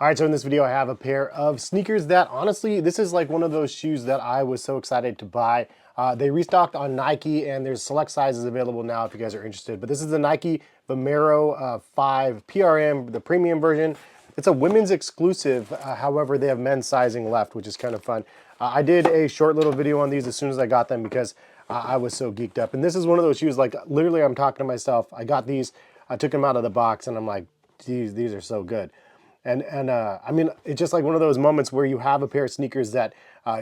All right, so in this video, I have a pair of sneakers that honestly, this is like one of those shoes that I was so excited to buy. They restocked on Nike and there's select sizes available now if you guys are interested. But this is the Nike Vomero 5 PRM, the premium version. It's a women's exclusive. However, they have men's sizing left, which is kind of fun. I did a short little video on these as soon as I got them because I was so geeked up. And this is one of those shoes, like literally I'm talking to myself. I got these, I took them out of the box and I'm like, geez, these are so good. And I mean, it's just like one of those moments where you have a pair of sneakers that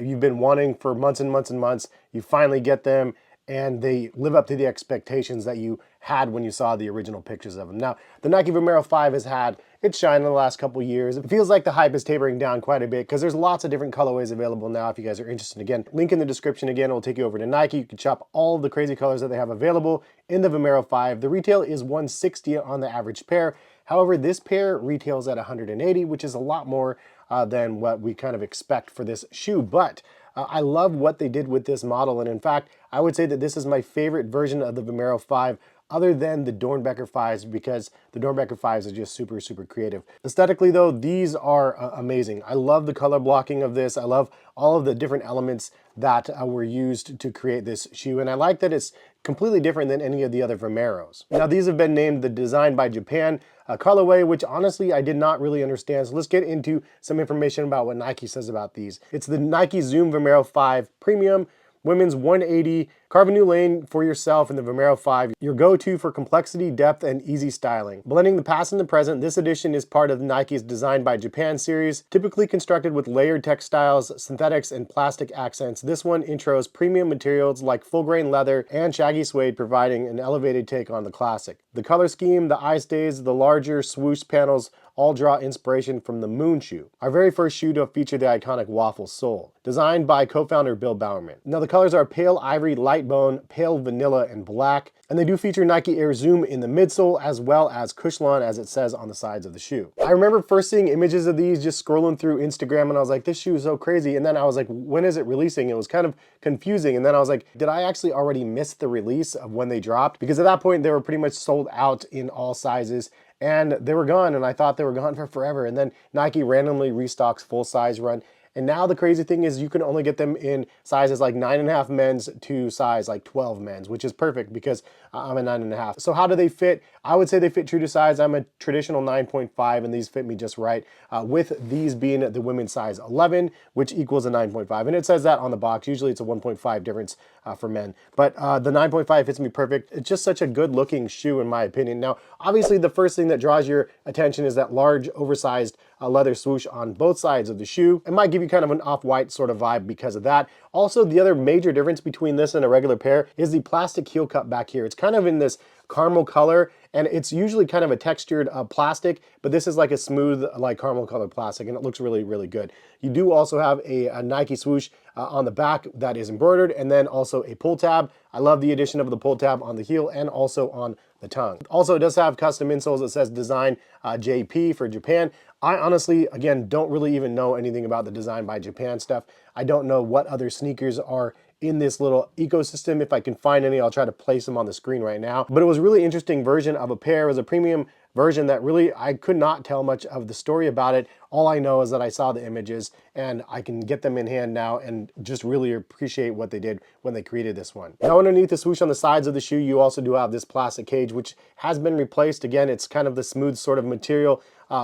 you've been wanting for months and months and months. You finally get them, and they live up to the expectations that you had when you saw the original pictures of them. Now, the Nike Vomero 5 has had its shine in the last couple years. It feels like the hype is tapering down quite a bit because there's lots of different colorways available now if you guys are interested. Again, link in the description again will take you over to Nike. You can shop all of the crazy colors that they have available in the Vomero 5. The retail is $160 on the average pair. However, this pair retails at $180, which is a lot more than what we kind of expect for this shoe. But I love what they did with this model. And in fact, I would say that this is my favorite version of the Vomero 5 other than the Dornbecker 5s because the Dornbecker 5s are just super, super creative. Aesthetically though, these are amazing. I love the color blocking of this. I love all of the different elements that were used to create this shoe. And I like that it's completely different than any of the other Vomeros. Now these have been named the Design by Japan colorway, which honestly I did not really understand. So let's get into some information about what Nike says about these. It's the Nike Zoom Vomero 5 Premium. Women's 180, carve a new lane for yourself in the Vomero 5, your go-to for complexity, depth, and easy styling. Blending the past and the present, this edition is part of Nike's Design by Japan series, typically constructed with layered textiles, synthetics, and plastic accents. This one intros premium materials like full-grain leather and shaggy suede, providing an elevated take on the classic. The color scheme, the eye stays, the larger swoosh panels all draw inspiration from the Moon shoe, our very first shoe to feature the iconic waffle sole, designed by co-founder Bill Bowerman. Now the colors are pale ivory, light bone, pale vanilla, and black, and they do feature Nike Air Zoom in the midsole as well as Cushlon as it says on the sides of the shoe. I remember first seeing images of these just scrolling through Instagram and I was like, this shoe is so crazy, and then I was like, when is it releasing? It was kind of confusing, and then I was like, did I actually already miss the release of when they dropped? Because at that point they were pretty much sold out in all sizes and they were gone, and I thought they were gone for forever. And then Nike randomly restocks full size run. And now the crazy thing is you can only get them in sizes like 9.5 men's to size like 12 men's, which is perfect because I'm a 9.5. So how do they fit? I would say they fit true to size. I'm a traditional 9.5 and these fit me just right, with these being the women's size 11, which equals a 9.5. And it says that on the box. Usually it's a 1.5 difference for men. But the 9.5 fits me perfect. It's just such a good looking shoe in my opinion. Now, obviously the first thing that draws your attention is that large oversized leather swoosh on both sides of the shoe. It might give you kind of an off-white sort of vibe because of that. Also, the other major difference between this and a regular pair is the plastic heel cup back here. It's kind of in this caramel color, and it's usually kind of a textured plastic, but this is like a smooth, like caramel colored plastic, and it looks really, really good. You do also have a Nike swoosh on the back that is embroidered, and then also a pull tab. I love the addition of the pull tab on the heel and also on the tongue. Also, it does have custom insoles that says Design JP for Japan. I honestly, again, don't really even know anything about the Design by Japan stuff. I don't know what other sneakers are in this little ecosystem. If I can find any, I'll try to place them on the screen right now. But it was a really interesting version of a pair. It was a premium version that really, I could not tell much of the story about it. All I know is that I saw the images and I can get them in hand now and just really appreciate what they did when they created this one. Now underneath the swoosh on the sides of the shoe, you also do have this plastic cage, which has been replaced. Again, it's kind of the smooth sort of material,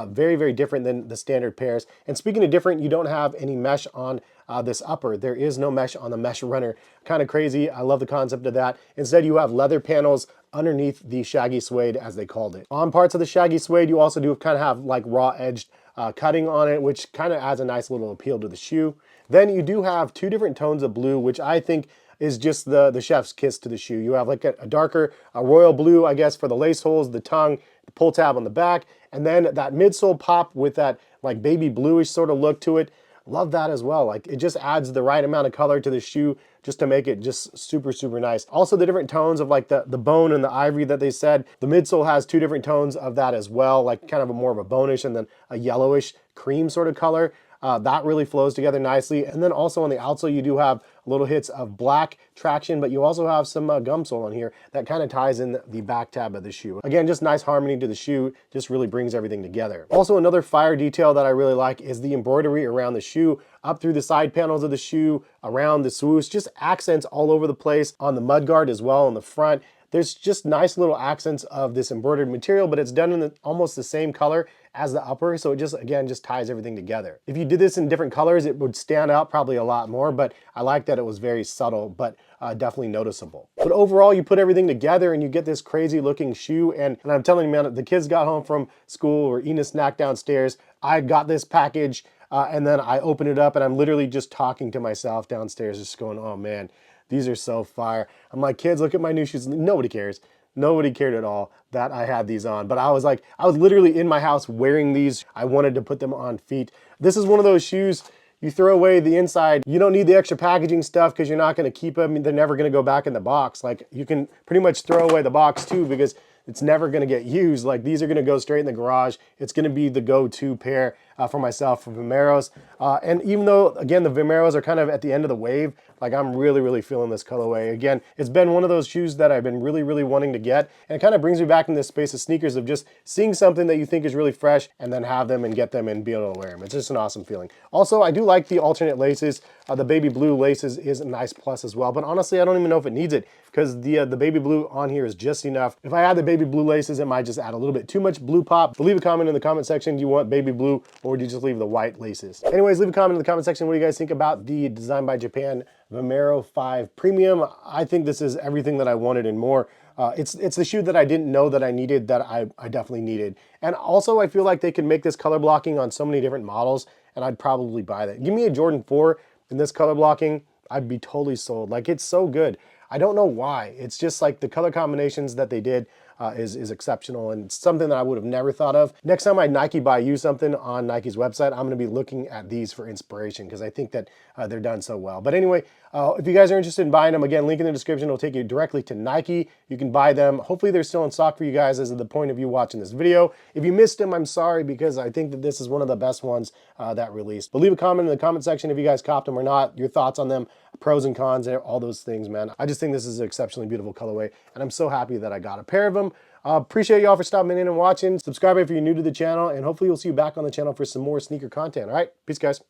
very, very different than the standard pairs. And speaking of different, you don't have any mesh on this upper. There is no mesh on the mesh runner. Kind of crazy. I love the concept of that. Instead, you have leather panels underneath the shaggy suede, as they called it. On parts of the shaggy suede, you also do kind of have like raw edged cutting on it, which kind of adds a nice little appeal to the shoe. Then you do have two different tones of blue, which I think is just the chef's kiss to the shoe. You have like a darker, a royal blue, I guess, for the lace holes, the tongue, the pull tab on the back, and then that midsole pop with that like baby bluish sort of look to it. Love that as well. Like it just adds the right amount of color to the shoe just to make it just super, super nice. Also the different tones of like the bone and the ivory that they said. The midsole has two different tones of that as well, like kind of a more of a bonish and then a yellowish cream sort of color. That really flows together nicely. And then also on the outsole, you do have little hits of black traction, but you also have some gum sole on here that kind of ties in the back tab of the shoe. Again, just nice harmony to the shoe, just really brings everything together. Also, another fire detail that I really like is the embroidery around the shoe, up through the side panels of the shoe, around the swoosh, just accents all over the place, on the mudguard as well on the front. There's just nice little accents of this embroidered material, but it's done in almost the same color as the upper, so it just, again, just ties everything together. If you did this in different colors, it would stand out probably a lot more, but I like that it was very subtle, but definitely noticeable. But overall, you put everything together and you get this crazy looking shoe, and I'm telling you, man, the kids got home from school or eating a snack downstairs. I got this package, and then I open it up, and I'm literally just talking to myself downstairs, just going, oh man, these are so fire. I'm like, kids, look at my new shoes. Nobody cares. Nobody cared at all that I had these on. But I was literally in my house wearing these. I wanted to put them on feet. This is one of those shoes, you throw away the inside. You don't need the extra packaging stuff because you're not going to keep them. They're never going to go back in the box. Like, you can pretty much throw away the box too because it's never going to get used. Like, these are going to go straight in the garage. It's going to be the go-to pair for myself for Vomeros. And even though, again, the Vomeros are kind of at the end of the wave, like, I'm really, really feeling this colorway. Again, it's been one of those shoes that I've been really, really wanting to get. And it kind of brings me back in this space of sneakers of just seeing something that you think is really fresh and then have them and get them and be able to wear them. It's just an awesome feeling. Also, I do like the alternate laces. The baby blue laces is a nice plus as well. But honestly, I don't even know if it needs it because the baby blue on here is just enough. If I add the baby blue laces, it might just add a little bit too much blue pop. But leave a comment in the comment section. Do you want baby blue or do you just leave the white laces? Anyways, leave a comment in the comment section. What do you guys think about the Design by Japan Vomero 5 Premium? I think this is everything that I wanted and more. It's the shoe that I didn't know that I needed that I definitely needed. And also, I feel like they could make this color blocking on so many different models, and I'd probably buy that. Give me a Jordan 4 in this color blocking, I'd be totally sold. Like, it's so good. I don't know why. It's just like the color combinations that they did is exceptional, and it's something that I would have never thought of. Next time I Nike buy you something on Nike's website, I'm going to be looking at these for inspiration because I think that they're done so well. But anyway, if you guys are interested in buying them, again, link in the description will take you directly to Nike. You can buy them. Hopefully they're still in stock for you guys as of the point of you watching this video. If you missed them, I'm sorry because I think that this is one of the best ones that released. But leave a comment in the comment section if you guys copped them or not, your thoughts on them, pros and cons, all those things, man. I just think this is an exceptionally beautiful colorway, and I'm so happy that I got a pair of them. Appreciate y'all for stopping in and watching. Subscribe if you're new to the channel, and hopefully we'll see you back on the channel for some more sneaker content. All right, peace, guys.